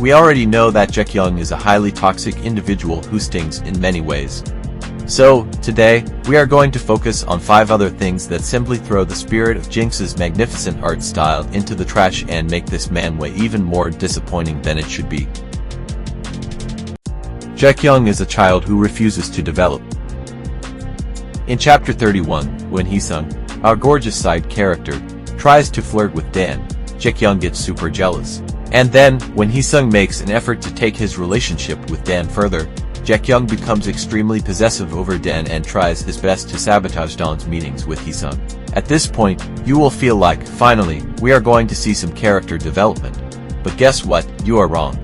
We already know that Jaekyung is a highly toxic individual who stings in many ways. So, today, we are going to focus on 5 other things that simply throw the spirit of JINX's magnificent art style into the trash and make this manhwa even more disappointing than it should be. Jaekyung is a child who refuses to develop. In chapter 31, when Haesung, our gorgeous side character, tries to flirt with Dan, Jaekyung gets super jealous. And then, when Haesung makes an effort to take his relationship with Dan further, Jaekyung becomes extremely possessive over Dan and tries his best to sabotage Dan's meetings with Haesung. At this point, you will feel like, finally, we are going to see some character development. But guess what, you are wrong.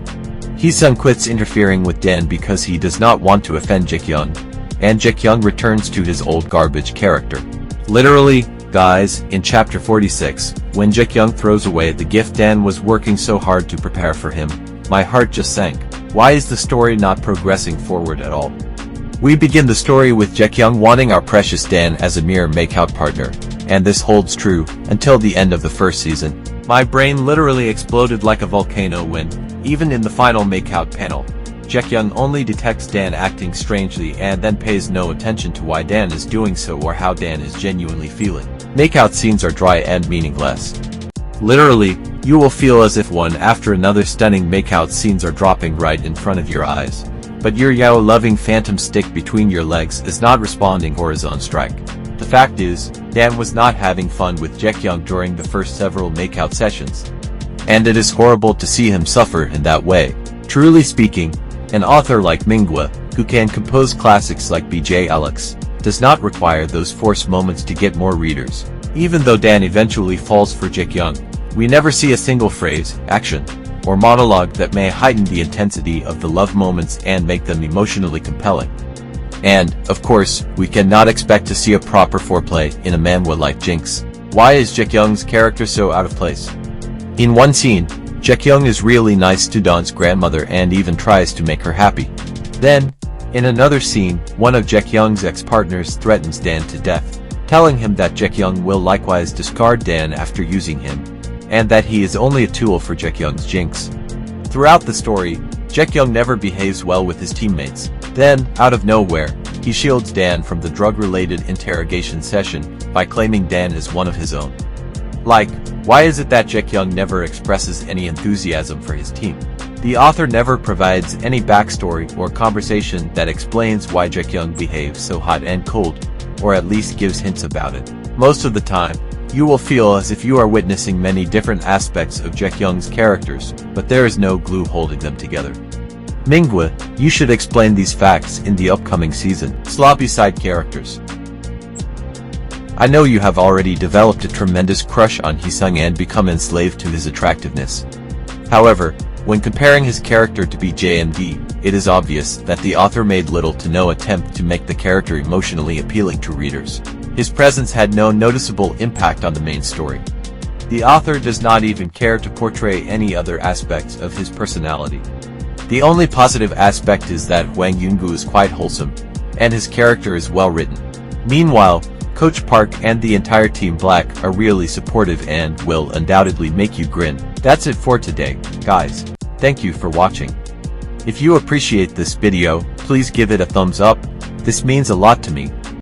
Haesung quits interfering with Dan because he does not want to offend Jaekyung, and Jaekyung returns to his old garbage character. Literally, guys, in chapter 46, when Jaekyung throws away the gift Dan was working so hard to prepare for him, my heart just sank. Why is the story not progressing forward at all? We begin the story with Jaekyung wanting our precious Dan as a mere makeout partner, and this holds true until the end of the first season. My brain literally exploded like a volcano when, even in the final makeout panel, Jaekyung only detects Dan acting strangely and then pays no attention to why Dan is doing so or how Dan is genuinely feeling. Makeout scenes are dry and meaningless. Literally, you will feel as if one after another stunning makeout scenes are dropping right in front of your eyes, but your yao-loving phantom stick between your legs is not responding or is on strike. The fact is, Dan was not having fun with Jaekyung during the first several makeout sessions. And it is horrible to see him suffer in that way. Truly speaking, an author like MEANINGLESS, who can compose classics like BLmanhwa, does not require those forced moments to get more readers. Even though Dan eventually falls for Jaekyung, we never see a single phrase, action, or monologue that may heighten the intensity of the love moments and make them emotionally compelling. And, of course, we cannot expect to see a proper foreplay in a manhwa like JINX. Why is Jaekyung's character so out of place? In one scene, Jaekyung is really nice to Dan's grandmother and even tries to make her happy. Then, in another scene, one of Jaekyung's ex-partners threatens Dan to death, telling him that Jaekyung will likewise discard Dan after using him, and that he is only a tool for Jaekyung's JINX. Throughout the story, Jaekyung never behaves well with his teammates. Then, out of nowhere, he shields Dan from the drug-related interrogation session by claiming Dan is one of his own. Like, why is it that Jaekyung never expresses any enthusiasm for his team? The author never provides any backstory or conversation that explains why Jaekyung behaves so hot and cold, or at least gives hints about it. Most of the time, you will feel as if you are witnessing many different aspects of Jaekyung's characters, but there is no glue holding them together. MEANINGLESS, you should explain these facts in the upcoming season. Sloppy side characters. I know you have already developed a tremendous crush on Haesung and become enslaved to his attractiveness. However, when comparing his character to BJMD, it is obvious that the author made little to no attempt to make the character emotionally appealing to readers. His presence had no noticeable impact on the main story. The author does not even care to portray any other aspects of his personality. The only positive aspect is that Hwang Yoongu is quite wholesome, and his character is well written. Meanwhile, Coach Park and the entire Team Black are really supportive and will undoubtedly make you grin. That's it for today, guys. Thank you for watching. If you appreciate this video, please give it a thumbs up. This means a lot to me.